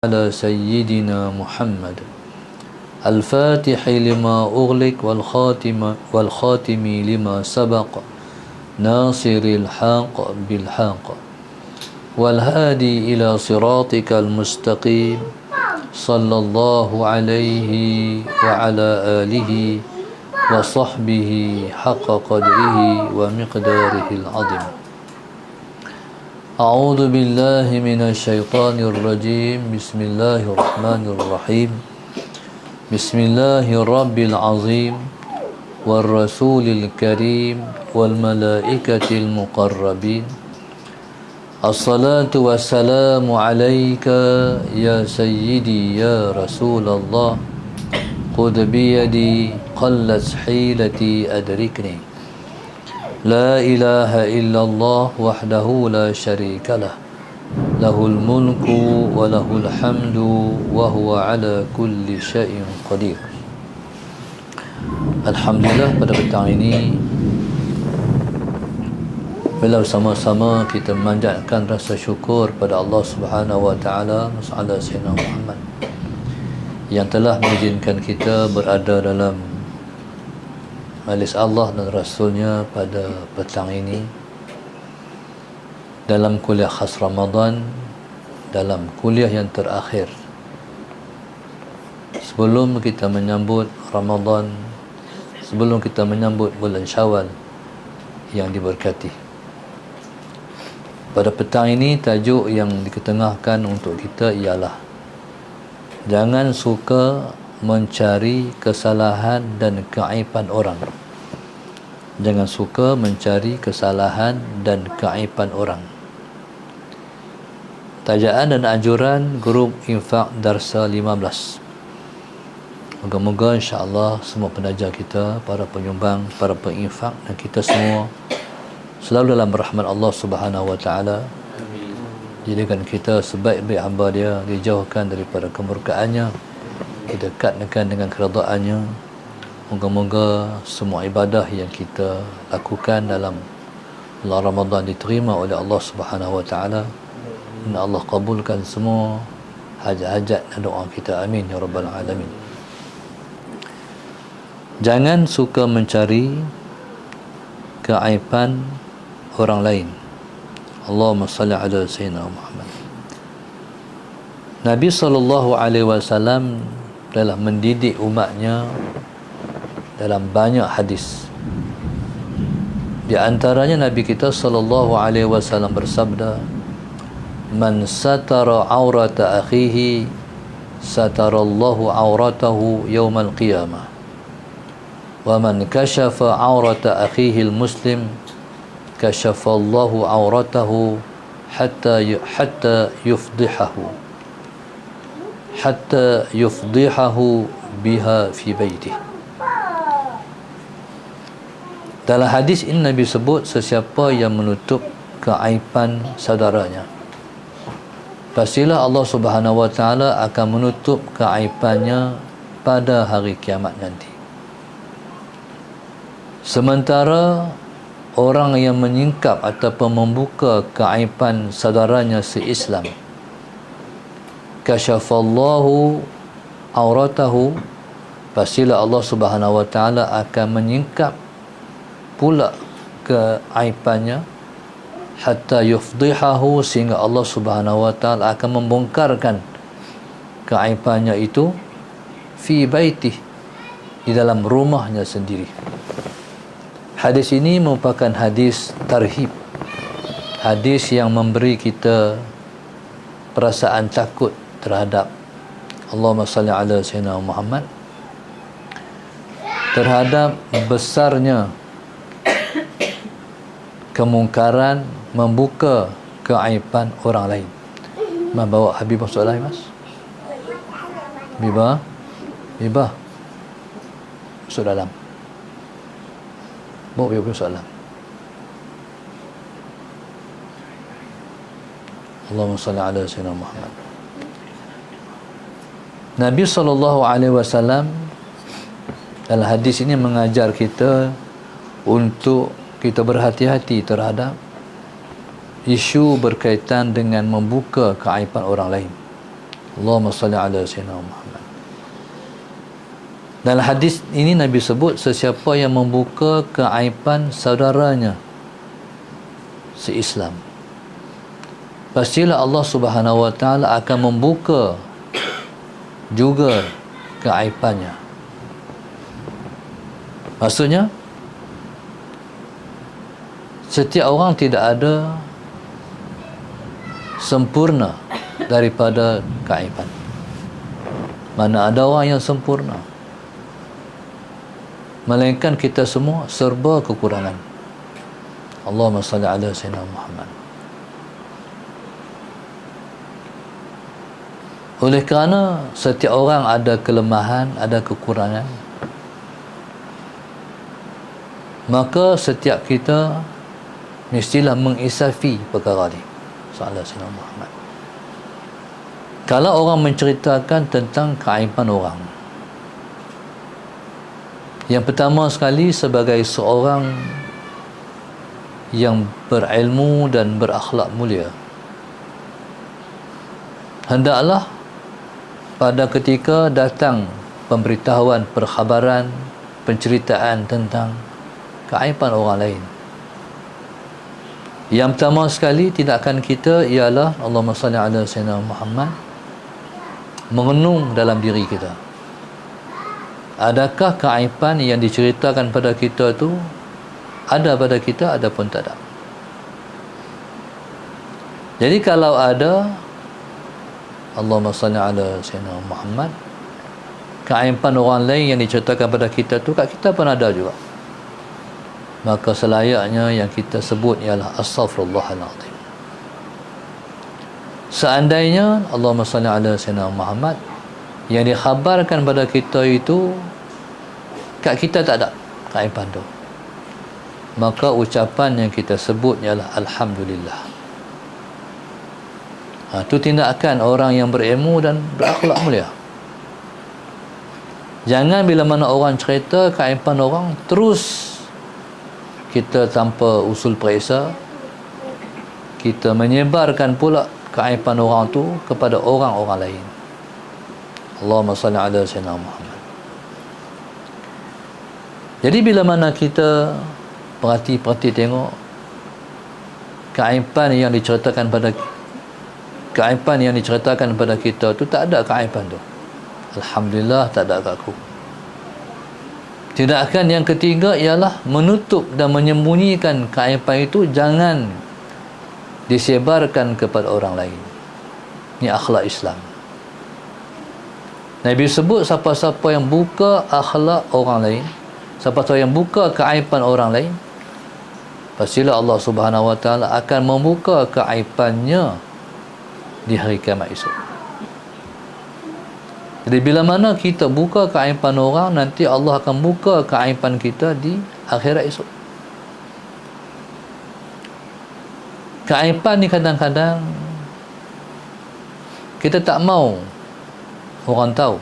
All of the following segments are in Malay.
على سيدنا محمد الفاتح لما أغلق والخاتم لما سبق ناصر الحق بالحق والهادي إلى صراطك المستقيم صلى الله عليه وعلى آله وصحبه حق قدره ومقداره العظيم. أعوذ بالله من الشيطان الرجيم. بسم الله الرحمن الرحيم. بسم الله الرب العظيم والرسول الكريم والملائكة المقربين. الصلاة والسلام عليك يا سيدي يا رسول الله. خذ بيدي قلت حيلتي أدركني. لا إله إلا الله وحده لا شريك له له الملك وله الحمد وهو على كل شيء قدير. Alhamdulillah, pada petang ini bila bersama-sama kita memanjatkan rasa syukur pada Allah Subhanahu wa taala ala Sayyidina Muhammad yang telah mengizinkan kita berada dalam majlis Allah dan Rasulnya pada petang ini dalam kuliah khas Ramadan, dalam kuliah yang terakhir sebelum kita menyambut Ramadan, sebelum kita menyambut bulan Syawal yang diberkati. Pada petang ini tajuk yang diketengahkan untuk kita ialah jangan suka mencari kesalahan dan keaiban orang. Jangan suka mencari kesalahan dan keaiban orang. Tajaan dan anjuran grup Infak Darsa 15. Moga-moga insya-Allah semua penaja kita, para penyumbang, para penginfak dan kita semua selalu dalam rahmat Allah Subhanahu wa taala. Jadikan kita sebaik-baik hamba Dia, dijauhkan daripada kemurkaannya, didekatkan dengan keredaannya. Moga-moga semua ibadah yang kita lakukan dalam bulan Ramadan diterima oleh Allah Subhanahu wa taala, dan Allah kabulkan semua hajat-hajat dan doa kita. Amin ya rabbal alamin. Jangan suka mencari keaiban orang lain. Allahumma salli ala sayyidina Muhammad. Nabi SAW telah mendidik umatnya dalam banyak hadis. Di antaranya Nabi kita SAW bersabda, "Man satara aurata akhihi satarallahu auratahu yaumal qiyamah. Wa man kashafa aurata akhihi al-muslim kashafallahu auratahu hatta yufdihahu biha fi baitih." Dalam hadis ini Nabi sebut, sesiapa yang menutup keaiban saudaranya, pastilah Allah Subhanahu wa taala akan menutup keaibannya pada hari kiamat nanti. Sementara orang yang menyingkap ataupun membuka keaiban saudaranya se-Islam, kasyafallahu auratahu, pastilah Allah Subhanahu wa taala akan menyingkap pula keaibannya, hatta yufdihahu, sehingga Allah Subhanahu wa taala akan membongkarkan keaibannya itu fi baitih, di dalam rumahnya sendiri. Hadis ini merupakan hadis tarhib, hadis yang memberi kita perasaan takut terhadap Allahumma salli ala sayyidina Muhammad, terhadap besarnya kemungkaran membuka keaiban orang lain. Mas bawa Habibah masuk lain, Mas. Habibah masuk dalam. Bawa Habibah masuk dalam. Allahumma salli ala sayyidina Muhammad. Nabi SAW dalam hadis ini mengajar kita untuk kita berhati-hati terhadap isu berkaitan dengan membuka keaiban orang lain. Allahumma salli ala sayyidina Muhammad. Dalam hadis ini Nabi sebut, sesiapa yang membuka keaiban saudaranya se-Islam, pastilah Allah Subhanahu wa taala akan membuka juga keaibannya. Maksudnya, setiap orang tidak ada sempurna daripada keaiban. Mana ada orang yang sempurna, melainkan kita semua serba kekurangan. Allahumma salli ala sayyidina Muhammad. Oleh kerana setiap orang ada kelemahan, ada kekurangan, maka setiap kita mestilah mengisafi perkara ini. Sallallahu alaihi wasallam. Kalau orang menceritakan tentang keaiban orang, yang pertama sekali, sebagai seorang yang berilmu dan berakhlak mulia, hendaklah pada ketika datang pemberitahuan, perkhabaran, penceritaan tentang keaiban orang lain, yang pertama sekali tindakan kita ialah Allahumma salli ala sayyidina Muhammad, mengenung dalam diri kita, adakah keaiban yang diceritakan pada kita tu ada pada kita ataupun tak ada. Jadi kalau ada, Allahumma salli ala sayyidina Muhammad, keaiban orang lain yang diceritakan pada kita tu kat kita pun ada juga, maka selayaknya yang kita sebut ialah astaghfirullahaladzim. Seandainya Allahumma salli ala sayyidina Muhammad yang dikhabarkan pada kita itu kat kita tak ada keaiban tu, maka ucapan yang kita sebut ialah alhamdulillah. Itu tindakan orang yang berilmu dan berakhlak mulia. Jangan bila mana orang cerita keaiban orang, terus kita tanpa usul periksa, kita menyebarkan pula keaiban orang tu kepada orang-orang lain. Allahumma salli ala sayyidina Muhammad. Jadi bila mana kita perhati tengok keaiban yang diceritakan pada kita tu, tak ada keaiban tu, alhamdulillah tak ada kat aku. Tindakan yang ketiga ialah menutup dan menyembunyikan keaiban itu, jangan disebarkan kepada orang lain. Ini akhlak Islam. Nabi sebut siapa-siapa yang buka akhlak orang lain, siapa-siapa yang buka keaiban orang lain, pastilah Allah Subhanahu wa taala akan membuka keaibannya di hari kiamat esok. Jadi bila mana kita buka keaiban orang, nanti Allah akan buka keaiban kita di akhirat esok. Keaiban ni kadang-kadang kita tak mau orang tahu.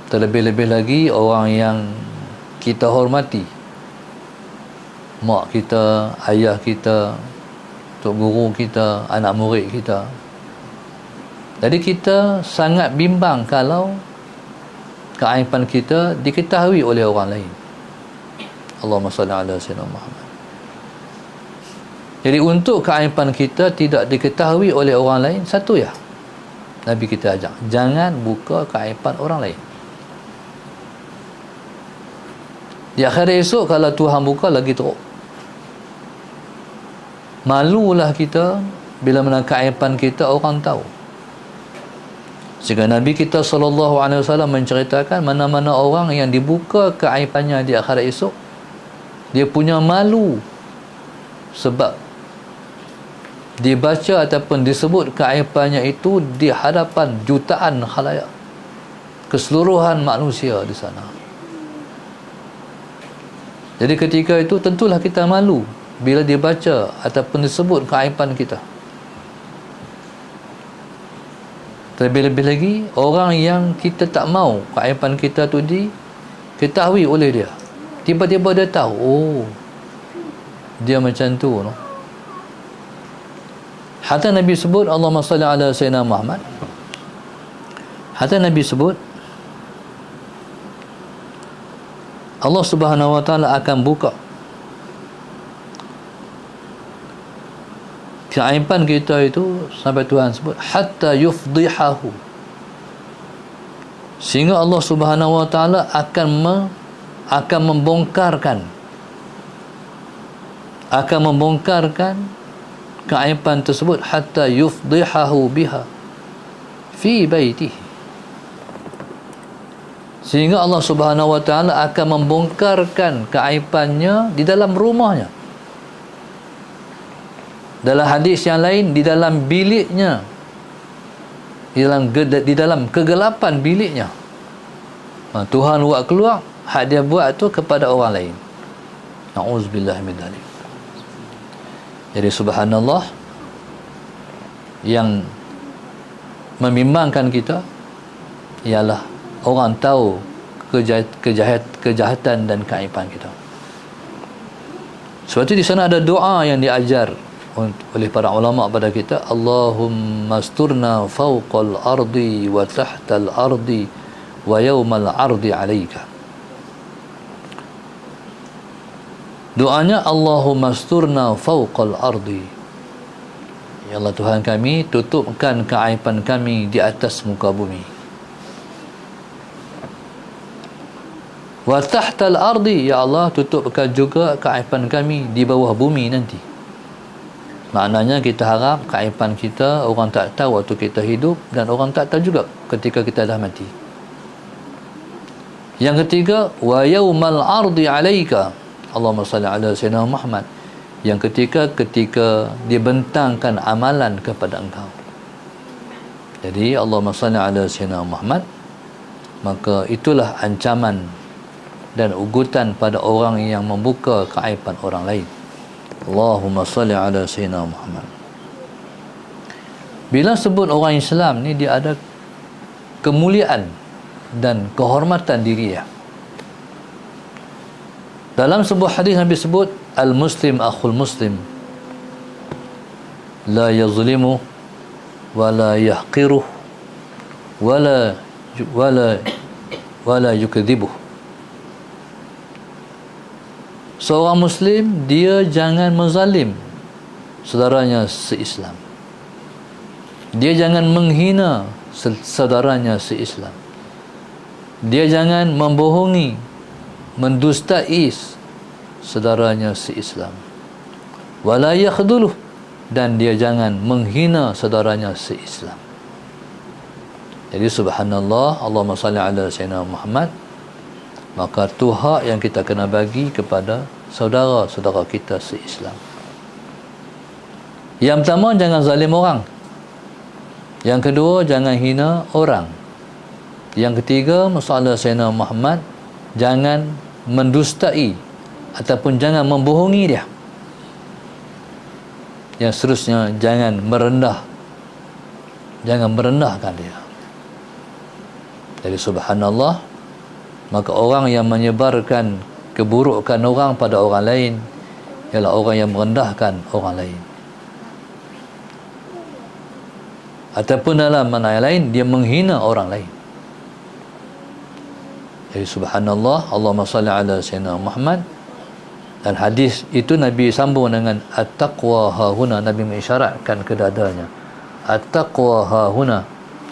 Terlebih-lebih lagi orang yang kita hormati, mak kita, ayah kita, tok guru kita, anak murid kita. Jadi kita sangat bimbang kalau keaiban kita diketahui oleh orang lain. Allahumma salli ala sayyidina Muhammad. Jadi untuk keaiban kita tidak diketahui oleh orang lain, satu ya, Nabi kita ajak, jangan buka keaiban orang lain. Di akhirat esok kalau Tuhan buka, lagi teruk. Malulah kita bila mana keaiban kita orang tahu. Sehingga Nabi kita SAW menceritakan mana-mana orang yang dibuka keaibannya di akhirat esok, dia punya malu sebab dibaca ataupun disebut keaibannya itu di hadapan jutaan khalayak, keseluruhan manusia di sana. Jadi ketika itu tentulah kita malu bila dibaca ataupun disebut keaiban kita. Terlebih-lebih lagi orang yang kita tak mau keaiban kita tu diketahui oleh dia, tiba-tiba dia tahu, oh dia macam tu, no? Hatta Nabi sebut Allahumma salli ala sayyidina Muhammad, Hatta Nabi sebut Allah Subhanahu wa taala akan buka keaiban kita itu sampai Tuhan sebut hatta yufdihahu, sehingga Allah Subhanahu wa taala akan membongkarkan keaiban tersebut hatta yufdihahu biha fi baitihi, sehingga Allah Subhanahu wa taala akan membongkarkan keaibannya di dalam rumahnya. Dalam hadis yang lain, di dalam biliknya, di dalam kegelapan biliknya. Tuhan buat keluar, hak dia buat tu kepada orang lain. Na'udzubillah min dzalik. Jadi subhanallah, yang membimbangkan kita ialah orang tahu kejahatan dan keaiban kita. Sebab itu di sana ada doa yang diajar oleh para ulama pada kita, Allahumma asturna fawqal ardi wa tahtal ardi wa yawmal ardi alaika. Doanya Allahumma asturna fawqal ardi, ya Allah Tuhan kami, tutupkan keaiban kami di atas muka bumi. Wa tahtal ardi, ya Allah, tutupkan juga keaiban kami di bawah bumi nanti. Maknanya kita harap keaiban kita orang tak tahu waktu kita hidup, dan orang tak tahu juga ketika kita dah mati. Yang ketiga, wa yaumal ardi alaika, Allahumma salli ala sayyidina Muhammad, yang ketika dibentangkan amalan kepada engkau. Jadi Allahumma salli ala sayyidina Muhammad, maka itulah ancaman dan ugutan pada orang yang membuka keaiban orang lain. Allahumma salli ala sayyidina Muhammad. Bila sebut orang Islam ni, dia ada kemuliaan dan kehormatan diri dia. Dalam sebuah hadis Nabi sebut, al-muslim akhul muslim, la yazlimu wa la yahqiruh wa la yukadzibuh. Seorang Muslim, dia jangan menzalim saudaranya se-Islam. Dia jangan menghina saudaranya se-Islam. Dia jangan membohongi, mendustai saudaranya se-Islam. Wala yakhdhuluh, dan dia jangan menghina saudaranya se-Islam. Jadi subhanallah, Allahumma salli ala sayyidina Muhammad. Maka tu hak yang kita kena bagi kepada saudara-saudara kita se-Islam. Yang pertama, jangan zalim orang. Yang kedua, jangan hina orang. Yang ketiga, masalah Sayyidina Muhammad, jangan mendustai ataupun jangan membohongi dia. Yang seterusnya, jangan merendahkan dia. Jadi subhanallah, maka orang yang menyebarkan keburukan orang pada orang lain ialah orang yang merendahkan orang lain. Ataupun dalam makna yang lain, dia menghina orang lain. Jadi subhanallah, Allahumma salli ala sayyidina Muhammad. Dan hadis itu Nabi sambung dengan at-taqwa hahuna. Nabi mengisyaratkan ke dadanya, at-taqwa hahuna,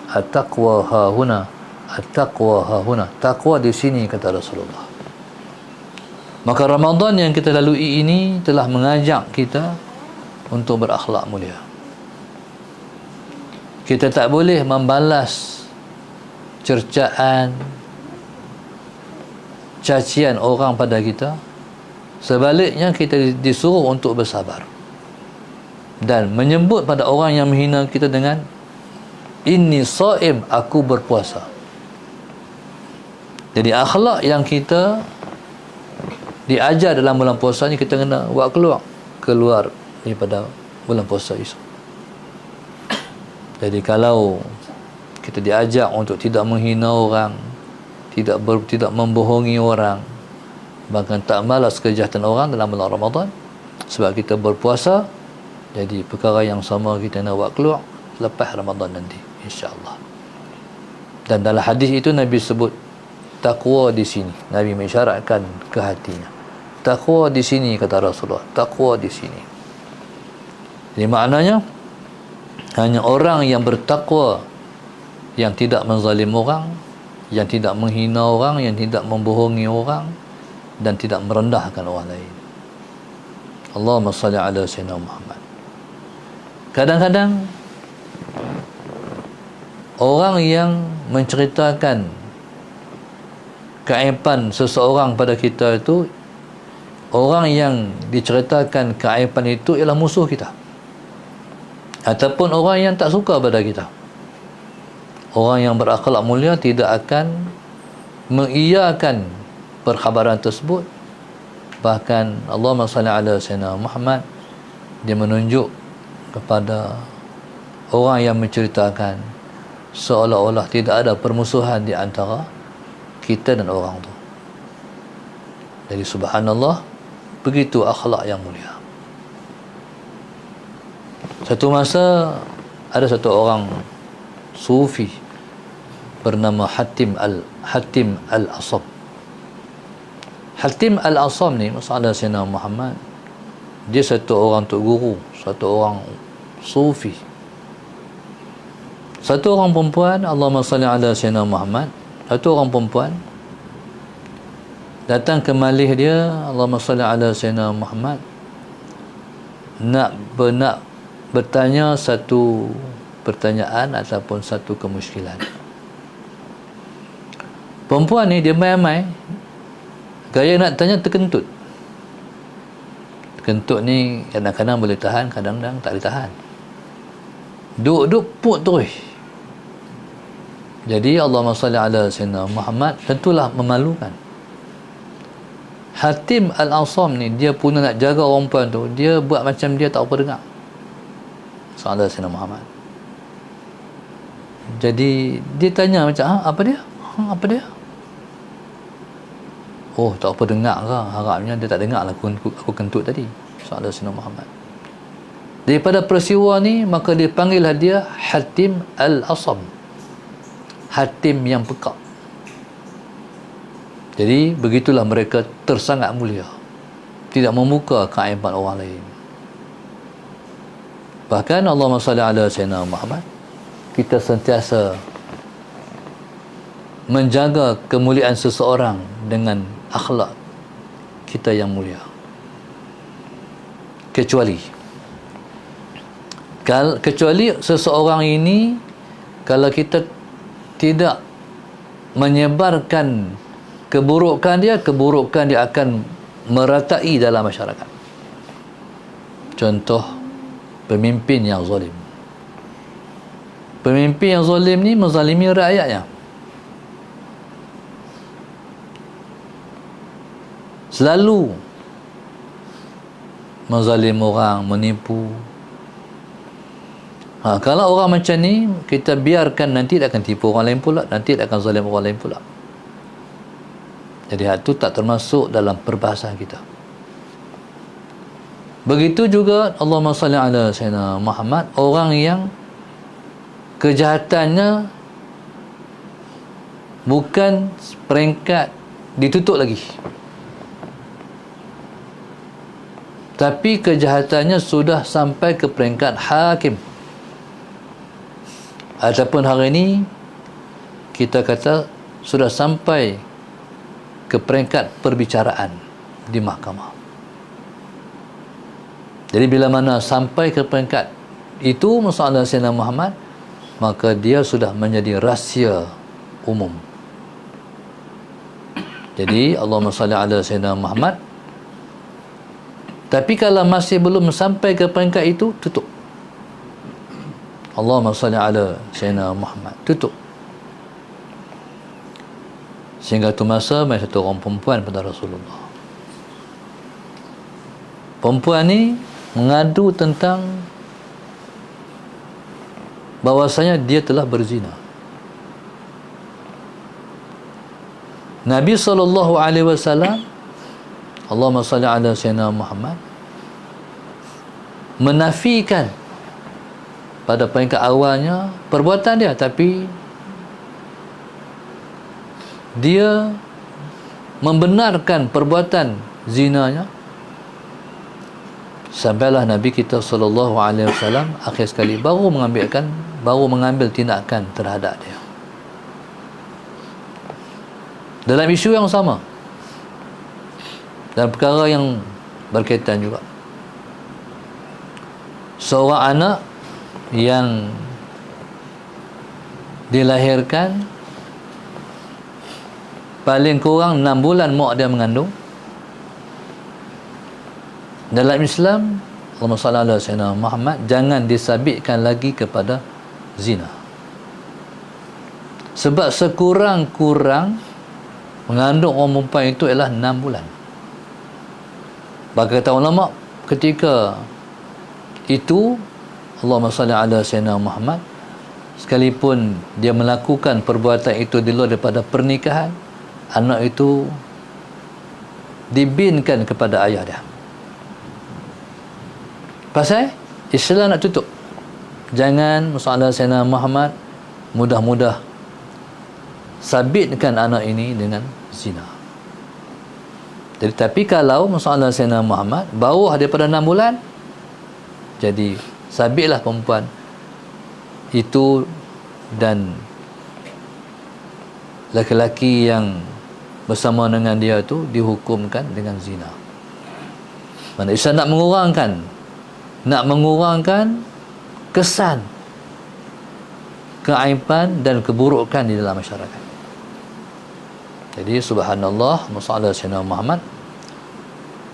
at-taqwa hahuna, at-taqwa hahuna. Taqwa di sini, kata Rasulullah. Maka Ramadan yang kita lalui ini telah mengajak kita untuk berakhlak mulia. Kita tak boleh membalas cercaan, cacian orang pada kita. Sebaliknya, kita disuruh untuk bersabar dan menyebut pada orang yang menghina kita dengan inni shaim, aku berpuasa. Jadi akhlak yang kita diajar dalam bulan puasa ni, kita kena buat keluar daripada bulan puasa itu. Jadi kalau kita diajak untuk tidak menghina orang, tidak membohongi orang, bahkan tak malas kejahatan orang dalam bulan Ramadan, sebab kita berpuasa, jadi perkara yang sama kita nak buat keluar lepas Ramadan nanti, insya-Allah. Dan dalam hadis itu Nabi sebut takwa di sini. Nabi mengisyaratkan ke hatinya. Takwa di sini, kata Rasulullah. Takwa di sini. Jadi maknanya hanya orang yang bertakwa, yang tidak menzalim orang, yang tidak menghina orang, yang tidak membohongi orang, dan tidak merendahkan orang lain. Allahumma salli ala Sayyidina Muhammad. Kadang-kadang orang yang menceritakan keaiban seseorang pada kita itu, orang yang diceritakan keaiban itu ialah musuh kita, ataupun orang yang tak suka pada kita. Orang yang berakhlak mulia tidak akan mengiyakan perkhabaran tersebut. Bahkan Allahumma salli ala Sayyidina Muhammad, dia menunjuk kepada orang yang menceritakan seolah-olah tidak ada permusuhan di antara kita dan orang tu. Jadi subhanallah, begitu akhlak yang mulia. Satu masa ada satu orang sufi bernama Hatim Al-Asam. Hatim Al-Asam ni, masalah Sayyidina Muhammad, dia satu orang tok guru, satu orang sufi. Satu orang perempuan, Allahumma salli ala Sayyidina Muhammad, satu orang perempuan datang ke malih dia, Allahumma salli ala Sayyidina Muhammad, nak bertanya satu pertanyaan ataupun satu kemusykilan. Perempuan ni dia main-main, gaya nak tanya terkentut. Terkentut ni kadang-kadang boleh tahan, kadang-kadang tak boleh tahan. Duk-duk put terus. Jadi Allahumma salli ala Sayyidina Muhammad tentulah memalukan. Hatim Al-Asam ni, dia pun nak jaga orang perempuan tu, dia buat macam dia tak apa dengar. Sallallahu alaihi Sayyidina Muhammad. Jadi dia tanya macam, apa dia? Apa dia? Oh, tak apa dengar ke? Harapnya dia tak dengar lah aku kentut tadi. Sallallahu alaihi Sayyidina Muhammad. Daripada peristiwa ni, maka dia panggillah dia Hatim Al-Asam, Hatim yang pekak. Jadi begitulah mereka tersangat mulia, tidak membuka keaiban orang lain. Bahkan Allahumma salli ala Sayyidina Muhammad, kita sentiasa menjaga kemuliaan seseorang dengan akhlak kita yang mulia. Kecuali seseorang ini, kalau kita tidak menyebarkan keburukan dia akan meratai dalam masyarakat. Contoh, pemimpin yang zalim. Pemimpin yang zalim ni menzalimi rakyatnya. Selalu menzalim orang, menipu. Kalau orang macam ni kita biarkan, nanti dia akan tipu orang lain pula, nanti dia akan zalim orang lain pula. Jadi hal itu tak termasuk dalam perbahasan kita. Begitu juga Allahumma salli ala Sayyidina Muhammad, orang yang kejahatannya bukan peringkat ditutup lagi, tapi kejahatannya sudah sampai ke peringkat hakim. Ataupun hari ini kita kata sudah sampai ke peringkat perbicaraan di mahkamah. Jadi bila mana sampai ke peringkat itu masalah Sayyidina Muhammad, maka dia sudah menjadi rahsia umum. Jadi Allahumma salli ala Sayyidina Muhammad. Tapi kalau masih belum sampai ke peringkat itu, tutup. Allahumma salli ala Sayyidina Muhammad, tutup. Sehingga tu masa mai satu orang perempuan pada Rasulullah. Perempuan ni mengadu tentang bahwasanya dia telah berzina. Nabi SAW, Allahumma salli ala Sayyidina Muhammad, menafikan pada peringkat awalnya perbuatan dia, tapi dia membenarkan perbuatan zinanya, sampailah Nabi kita SAW akhir sekali baru mengambil tindakan terhadap dia dalam isu yang sama, dalam perkara yang berkaitan juga. Seorang anak yang dilahirkan paling kurang 6 bulan mak dia mengandung, dalam Islam, Allahumma salli ala sayyidina Muhammad, jangan disabitkan lagi kepada zina. Sebab sekurang-kurang mengandung orang perempuan itu ialah 6 bulan. Bagi kata ulama, ketika itu Allahumma salli ala sayyidina Muhammad, sekalipun dia melakukan perbuatan itu di luar daripada pernikahan, anak itu dibinkan kepada ayah dia. Pasal Islam nak tutup. Jangan masalah Sayyidina Muhammad mudah-mudah sabitkan anak ini dengan zina. Jadi tapi kalau masalah Sayyidina Muhammad bawah daripada 6 bulan, jadi sabitlah perempuan itu dan laki-laki yang bersama dengan dia tu dihukumkan dengan zina. Mana Islam nak mengurangkan kesan keaiban dan keburukan di dalam masyarakat. Jadi subhanallah, masalah Sayyidina Muhammad,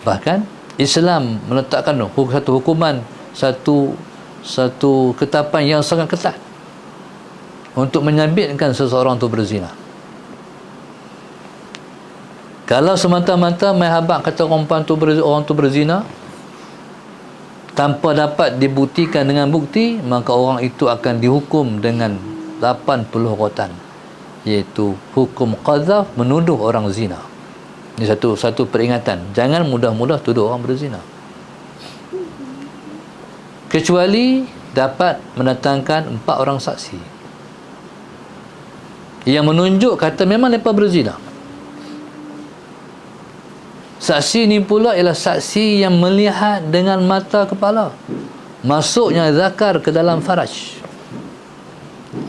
bahkan Islam meletakkan satu hukuman, satu ketetapan yang sangat ketat untuk menyabitkan seseorang itu berzina. Kalau semata-mata mai habaq kata orang tu berzina tanpa dapat dibuktikan dengan bukti, maka orang itu akan dihukum dengan 80 rotan, iaitu hukum qadzaf, menuduh orang zina. Ini satu peringatan, jangan mudah-mudah tuduh orang berzina, kecuali dapat mendatangkan 4 orang saksi yang menunjuk kata memang mereka berzina. Saksi ni pula ialah saksi yang melihat dengan mata kepala masuknya zakar ke dalam faraj.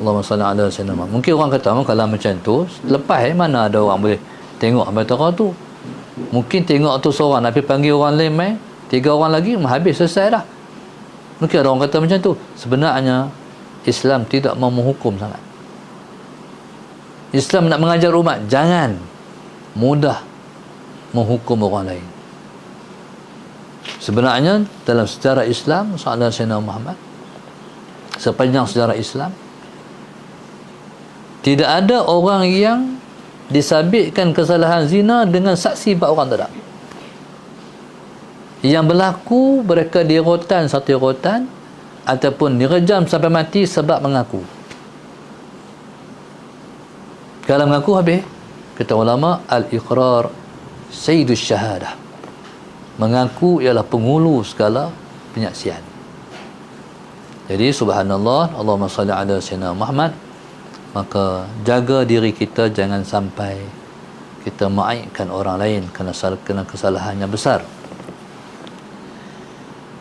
Allahumma salli ala sayyidina Muhammad. Mungkin orang kata kalau macam tu lepas mana ada orang boleh tengok batara tu. Mungkin tengok tu seorang, tapi panggil orang lain mai 3 orang lagi, habis, selesai dah. Mungkin ada orang kata macam tu. Sebenarnya Islam tidak mau menghukum sangat. Islam nak mengajar umat jangan mudah menghukum orang lain. Sebenarnya dalam sejarah Islam, sahabat Sayyidina Muhammad, sepanjang sejarah Islam, tidak ada orang yang disabitkan kesalahan zina dengan saksi 4 orang, tak ada. Yang berlaku mereka dirotan satu rotan ataupun direjam sampai mati sebab mengaku. Kalau mengaku habis, kata ulama, al-iqrar sayyidus syahadah. Mengaku ialah penghulu segala penyaksian. Jadi subhanallah, Allahumma salli ala sayyidina Muhammad. Maka jaga diri kita, jangan sampai kita mengaibkan orang lain kerana kesalahan yang besar.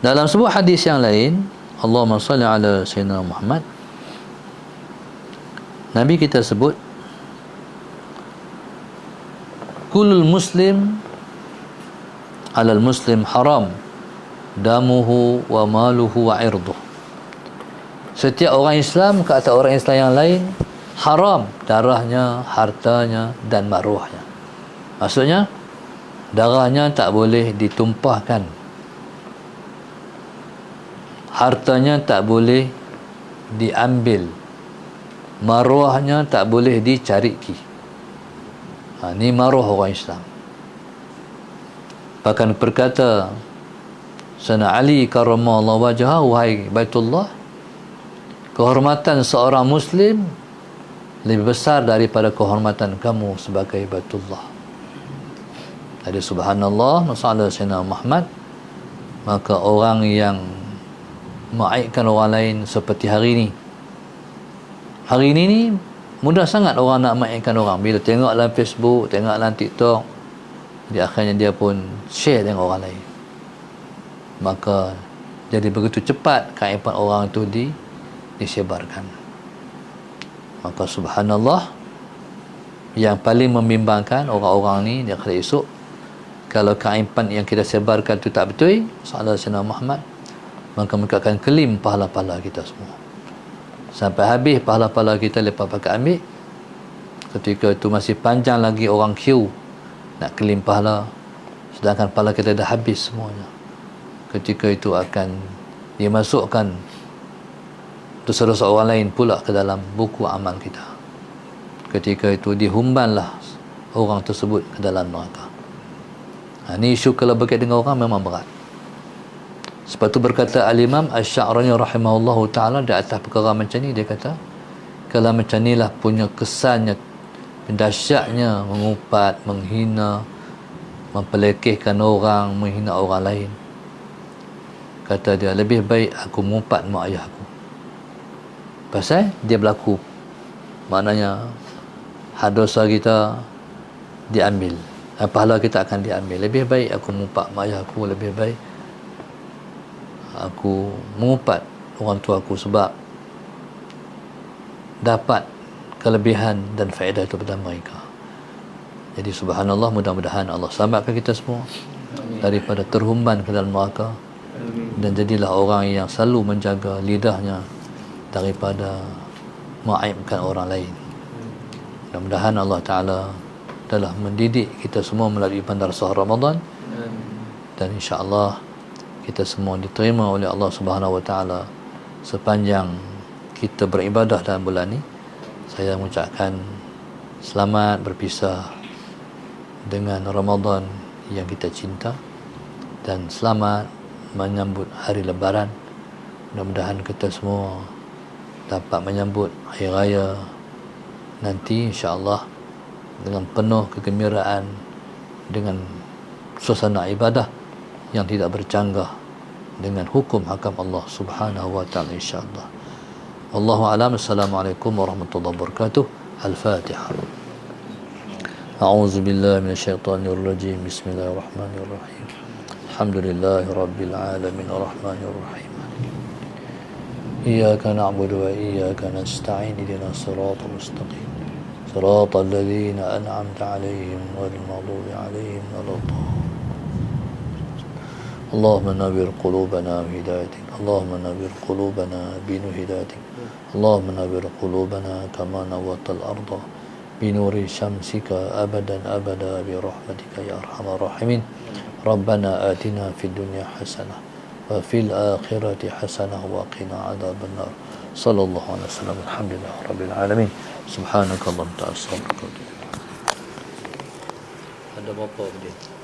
Dalam sebuah hadis yang lain, Allahumma salli ala sayyidina Muhammad, Nabi kita sebut, kulul muslim alal muslim haram damuhu wa maluhu wa irduh. Setiap orang Islam ke atas orang Islam yang lain haram darahnya, hartanya dan maruahnya. Maksudnya darahnya tak boleh ditumpahkan, hartanya tak boleh diambil, maruahnya tak boleh dicariki. Ni maruah orang Islam. Bahkan berkata Sayyidina Ali karramallahu wajhahu, wahai Baitullah, kehormatan seorang Muslim lebih besar daripada kehormatan kamu sebagai Baitullah. Jadi subhanallah, masalah Sayyidina Muhammad. Maka orang yang mengaibkan orang lain seperti hari ini ni mudah sangat orang nak mainkan orang. Bila tengok dalam Facebook, tengok dalam TikTok, dia akhirnya dia pun share dengan orang lain. Maka jadi begitu cepat keaiban orang itu disebarkan. Maka subhanallah, yang paling membimbangkan orang-orang ni dia kata esok kalau keaiban yang kita sebarkan itu tak betul, salah Sayyidina Muhammad, maka mereka akan kelim pahala-pahala kita semua. Sampai habis pahala-pahala kita lepas pakai ambil. Ketika itu masih panjang lagi orang queue nak kelim pahala, sedangkan pahala kita dah habis semuanya. Ketika itu akan dimasukkan dosa-dosa orang lain pula ke dalam buku amal kita. Ketika itu dihumbanlah orang tersebut ke dalam neraka. Ini isu kalau berkait dengan orang memang berat. Sebab tu berkata Al-Imam Asy-Sya'rani rahimahullahu ta'ala di atas perkara macam ni, dia kata kalau macam ni lah punya kesannya, dahsyatnya mengupat, menghina, mempelekehkan orang, menghina orang lain. Kata dia, lebih baik aku mengumpat mak ayah aku. Pasal dia berlaku, maknanya hak dosa kita diambil, pahala kita akan diambil. Lebih baik aku mengumpat mak ayah aku, lebih baik aku mengumpat orang tua aku, sebab dapat kelebihan dan faedah itu pada mereka. Jadi subhanallah, mudah-mudahan Allah selamatkan kita semua daripada terhumban ke dalam neraka, dan jadilah orang yang selalu menjaga lidahnya daripada mengaibkan orang lain. Mudah-mudahan Allah Ta'ala telah mendidik kita semua melalui madrasah Ramadan, dan insya-Allah kita semua diterima oleh Allah Subhanahu Wa Ta'ala sepanjang kita beribadah dalam bulan ini. Saya mengucapkan selamat berpisah dengan Ramadan yang kita cinta, dan selamat menyambut hari Lebaran. Mudah-mudahan kita semua dapat menyambut hari raya nanti insya-Allah dengan penuh kegembiraan, dengan suasana ibadah yang tidak bercanggah dengan hukum hakam Allah Subhanahu Wa Ta'ala insya-Allah. Allahu a'lam. Assalamualaikum warahmatullahi wabarakatuh. Al-Fatihah. A'udzu billahi minasyaitonir rajim. Bismillahirrahmanirrahim. Alhamdulillahi rabbil alamin arrahmanir rahim. Iyyaka na'budu wa iyyaka nasta'in. Ihdinas siratal mustaqim. Siratal ladzina an'amta 'alaihim ghairil maghdubi 'alaihim waladdallin. اللهم نور قلوبنا بهدايتك، اللهم نور قلوبنا بنور هدايتك، اللهم نور قلوبنا كما نورت الأرض بنور شمسك أبدا أبدا برحمتك يا أرحم الراحمين. ربنا آتنا في الدنيا حسنة وفي الآخرة حسنة وقنا عذاب النار. صلى الله عليه وسلم. الحمد لله رب العالمين. سبحانك اللهم وبحمدك. Ada apa-apa dia?